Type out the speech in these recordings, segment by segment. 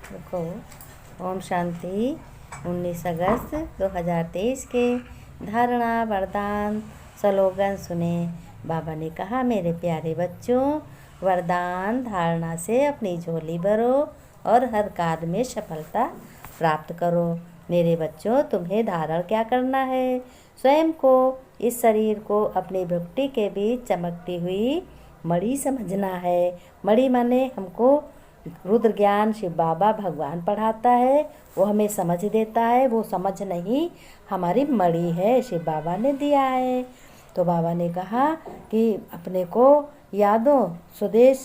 देखो, ओम शांति। 19 अगस्त 2023 के धारणा वरदान स्लोगन सुने। बाबा ने कहा, मेरे प्यारे बच्चों, वरदान धारणा से अपनी झोली भरो और हर कार्य में सफलता प्राप्त करो। मेरे बच्चों, तुम्हें धारण क्या करना है? स्वयं को, इस शरीर को अपनी भक्ति के बीच चमकती हुई मणि समझना है। मणि माने हमको रुद्र ज्ञान शिव बाबा भगवान पढ़ाता है, वो हमें समझ देता है। वो समझ नहीं, हमारी मणि है, शिव बाबा ने दिया है। तो बाबा ने कहा कि अपने को यादों, स्वदेश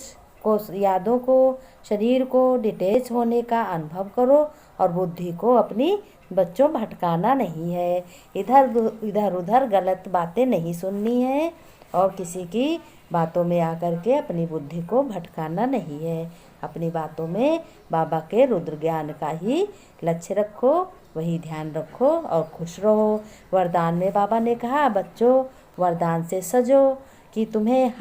को, यादों को, शरीर को डिटैच होने का अनुभव करो और बुद्धि को अपनी बच्चों भटकाना नहीं है। इधर उधर गलत बातें नहीं सुननी है और किसी की बातों में आकर के अपनी बुद्धि को भटकाना नहीं है। अपनी बातों में बाबा के रुद्र ज्ञान का ही लक्ष्य रखो, वही ध्यान रखो और खुश रहो। वरदान में बाबा ने कहा, बच्चों वरदान से सजो कि तुम्हें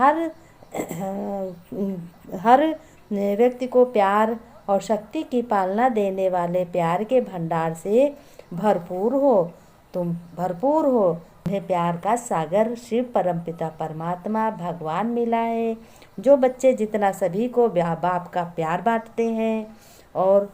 हर व्यक्ति को प्यार और शक्ति की पालना देने वाले प्यार के भंडार से भरपूर हो। तुम भरपूर हो। तुम्हें प्यार का सागर शिव परमपिता परमात्मा भगवान मिला है। जो बच्चे जितना सभी को बाप का प्यार बांटते हैं और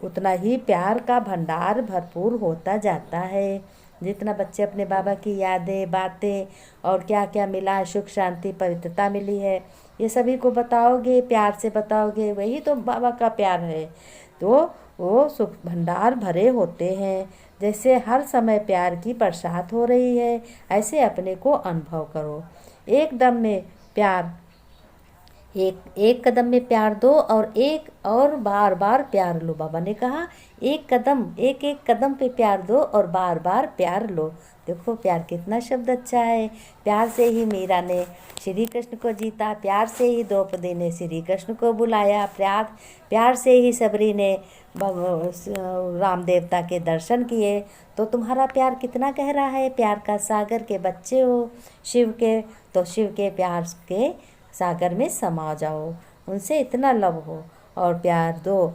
उतना ही प्यार का भंडार भरपूर होता जाता है। जितना बच्चे अपने बाबा की यादें, बातें और क्या क्या मिला, सुख शांति पवित्रता मिली है, ये सभी को बताओगे, प्यार से बताओगे, वही तो बाबा का प्यार है। तो वो सुख भंडार भरे होते हैं। जैसे हर समय प्यार की बरसात हो रही है, ऐसे अपने को अनुभव करो। एक कदम में प्यार दो और बार बार प्यार लो। बाबा ने कहा, एक कदम पे प्यार दो और बार बार प्यार लो। देखो प्यार कितना शब्द अच्छा है। प्यार से ही मीरा ने श्री कृष्ण को जीता, प्यार से ही द्रौपदी ने श्री कृष्ण को बुलाया, प्यार से ही सबरी ने राम देवता के दर्शन किए। तो तुम्हारा प्यार कितना गहरा है। प्यार का सागर के बच्चे हो शिव के, तो शिव के प्यार के सागर में समा जाओ, उनसे इतना लव हो और प्यार दो।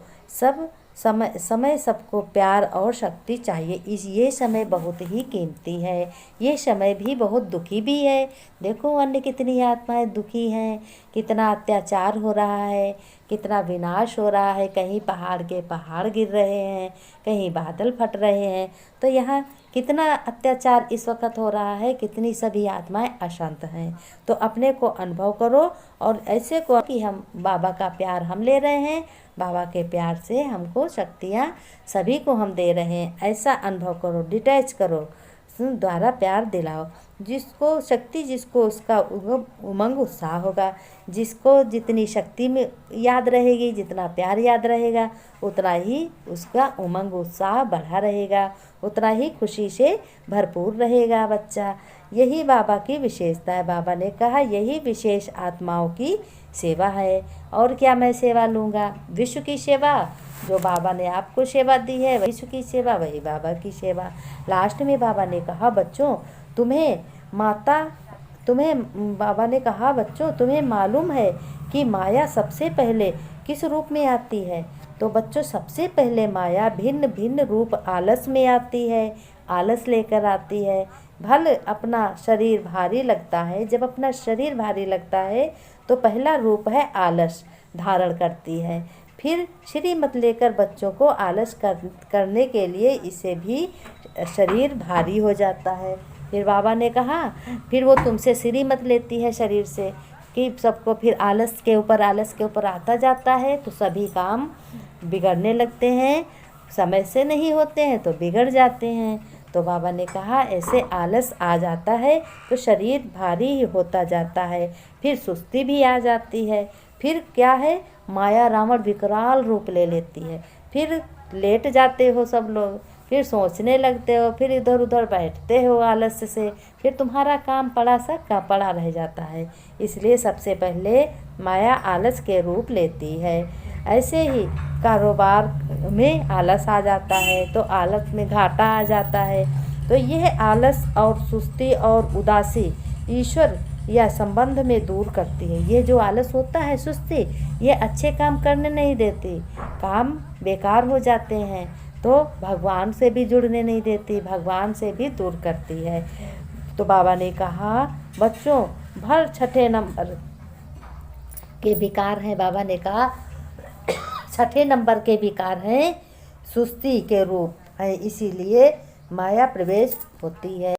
समय सबको प्यार और शक्ति चाहिए। ये समय बहुत ही कीमती है। ये समय भी बहुत दुखी भी है। देखो अन्य कितनी आत्माएं दुखी हैं, कितना अत्याचार हो रहा है, कितना विनाश हो रहा है। कहीं पहाड़ के पहाड़ गिर रहे हैं, कहीं बादल फट रहे हैं। तो यहाँ कितना अत्याचार इस वक्त हो रहा है, कितनी सभी आत्माएं अशांत हैं। तो अपने को अनुभव करो और ऐसे को कि हम बाबा का प्यार हम ले रहे हैं, बाबा के प्यार से हमको शक्तियाँ सभी को हम दे रहे हैं, ऐसा अनुभव करो। डिटैच करो, द्वारा प्यार दिलाओ। जिसको शक्ति, जिसको उसका उमंग उत्साह होगा, जिसको जितनी शक्ति में याद रहेगी, जितना प्यार याद रहेगा, उतना ही उसका उमंग उत्साह बढ़ा रहेगा, उतना ही खुशी से भरपूर रहेगा बच्चा। यही बाबा की विशेषता है। बाबा ने कहा, यही विशेष आत्माओं की सेवा है। और क्या मैं सेवा लूँगा? विश्व की सेवा। जो बाबा ने आपको सेवा दी है, विश्व की सेवा, वही बाबा की सेवा। लास्ट में बाबा ने कहा, बच्चों बाबा ने कहा, बच्चों तुम्हें मालूम है कि माया सबसे पहले किस रूप में आती है? तो बच्चों, सबसे पहले माया भिन्न भिन्न रूप आलस में आती है, आलस लेकर आती है। भले अपना शरीर भारी लगता है, जब अपना शरीर भारी लगता है तो पहला रूप है आलस धारण करती है। फिर श्रीमत लेकर बच्चों को आलस करने के लिए इसे भी शरीर भारी हो जाता है। फिर बाबा ने कहा, फिर वो तुमसे श्रीमत लेती है शरीर से कि सबको फिर आलस के ऊपर आता जाता है, तो सभी काम बिगड़ने लगते हैं, समय से नहीं होते हैं तो बिगड़ जाते हैं। तो बाबा ने कहा, ऐसे आलस आ जाता है तो शरीर भारी होता जाता है, फिर सुस्ती भी आ जाती है। फिर क्या है, माया रावण विकराल रूप ले लेती है। फिर लेट जाते हो सब लोग, फिर सोचने लगते हो, फिर इधर उधर बैठते हो आलस्य से, फिर तुम्हारा काम पड़ा रह जाता है। इसलिए सबसे पहले माया आलस के रूप लेती है। ऐसे ही कारोबार में आलस आ जाता है तो आलस में घाटा आ जाता है। तो यह आलस और सुस्ती और उदासी ईश्वर या संबंध में दूर करती है। ये जो आलस होता है, सुस्ती, ये अच्छे काम करने नहीं देती। काम बेकार हो जाते हैं, तो भगवान से भी जुड़ने नहीं देती, भगवान से भी दूर करती है। तो बाबा ने कहा बच्चों, भर छठे नंबर के विकार हैं। बाबा ने कहा छठे नंबर के विकार हैं सुस्ती के रूप है, इसीलिए माया प्रवेश होती है।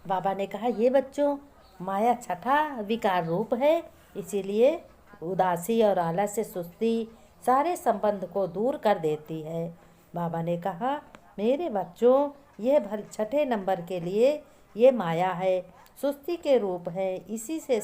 बाबा ने कहा ये बच्चों, माया छठा विकार रूप है, इसीलिए उदासी और आलस से सुस्ती सारे संबंध को दूर कर देती है। बाबा ने कहा मेरे बच्चों, ये भल छठे नंबर के लिए ये माया है, सुस्ती के रूप है, इसी से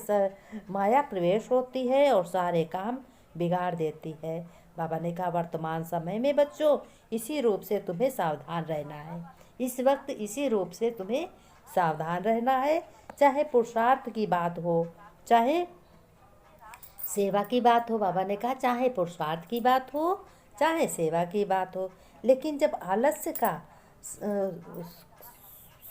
माया प्रवेश होती है और सारे काम बिगाड़ देती है। बाबा ने कहा वर्तमान समय में बच्चों, इसी रूप से तुम्हें सावधान रहना है, इस वक्त इसी रूप से तुम्हें सावधान रहना है। चाहे पुरुषार्थ की बात हो, चाहे सेवा की बात हो। बाबा ने कहा चाहे पुरुषार्थ की बात हो, चाहे सेवा की बात हो, लेकिन जब आलस्य का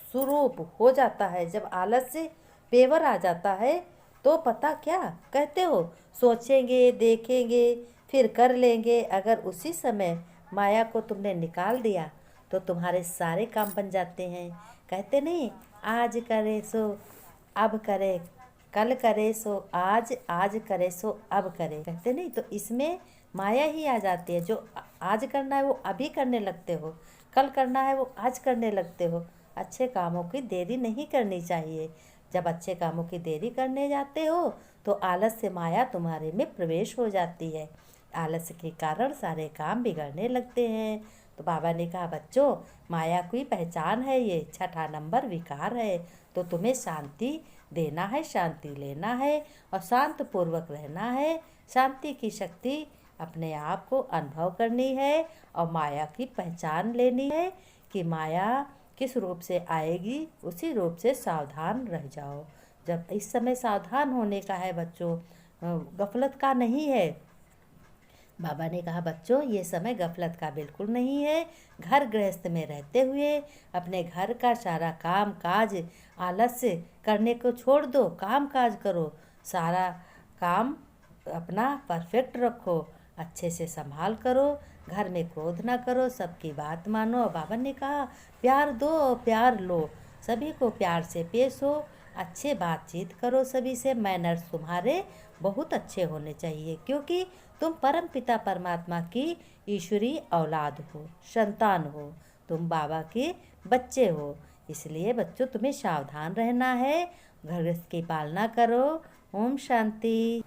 स्वरूप हो जाता है, जब आलस्य पेवर आ जाता है, तो पता क्या कहते हो, सोचेंगे, देखेंगे, फिर कर लेंगे। अगर उसी समय माया को तुमने निकाल दिया तो तुम्हारे सारे काम बन जाते हैं। कहते नहीं, आज करे सो अब करे, कल करे सो आज, आज करे सो अब करे, कहते नहीं। तो इसमें माया ही आ जाती है। जो आज करना है वो अभी करने लगते हो, कल करना है वो आज करने लगते हो। अच्छे कामों की देरी नहीं करनी चाहिए। जब अच्छे कामों की देरी करने जाते हो तो आलस से माया तुम्हारे में प्रवेश हो जाती है, आलस के कारण सारे काम बिगड़ने लगते हैं। तो बाबा ने कहा बच्चों, माया की पहचान है, ये छठा नंबर विकार है। तो तुम्हें शांति देना है, शांति लेना है और शांत पूर्वक रहना है। शांति की शक्ति अपने आप को अनुभव करनी है और माया की पहचान लेनी है कि माया किस रूप से आएगी, उसी रूप से सावधान रह जाओ। जब इस समय सावधान होने का है बच्चों, गफलत का नहीं है। बाबा ने कहा बच्चों, ये समय गफलत का बिल्कुल नहीं है। घर गृहस्थ में रहते हुए अपने घर का सारा काम काज आलस्य करने को छोड़ दो, काम काज करो, सारा काम अपना परफेक्ट रखो, अच्छे से संभाल करो, घर में क्रोध ना करो, सबकी बात मानो। बाबा ने कहा प्यार दो और प्यार लो, सभी को प्यार से पेश हो, अच्छे बातचीत करो सभी से। मैनर्स तुम्हारे बहुत अच्छे होने चाहिए, क्योंकि तुम परम पिता परमात्मा की ईश्वरी औलाद हो, संतान हो, तुम बाबा के बच्चे हो। इसलिए बच्चों तुम्हें सावधान रहना है, घर की पालना करो। ओम शांति।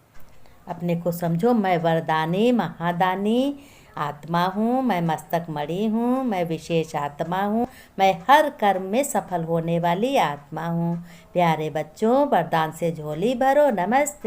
अपने को समझो, मैं वरदानी महादानी आत्मा हूँ, मैं मस्तक मणि हूँ, मैं विशेष आत्मा हूँ, मैं हर कर्म में सफल होने वाली आत्मा हूँ। प्यारे बच्चों, वरदान से झोली भरो। नमस्ते।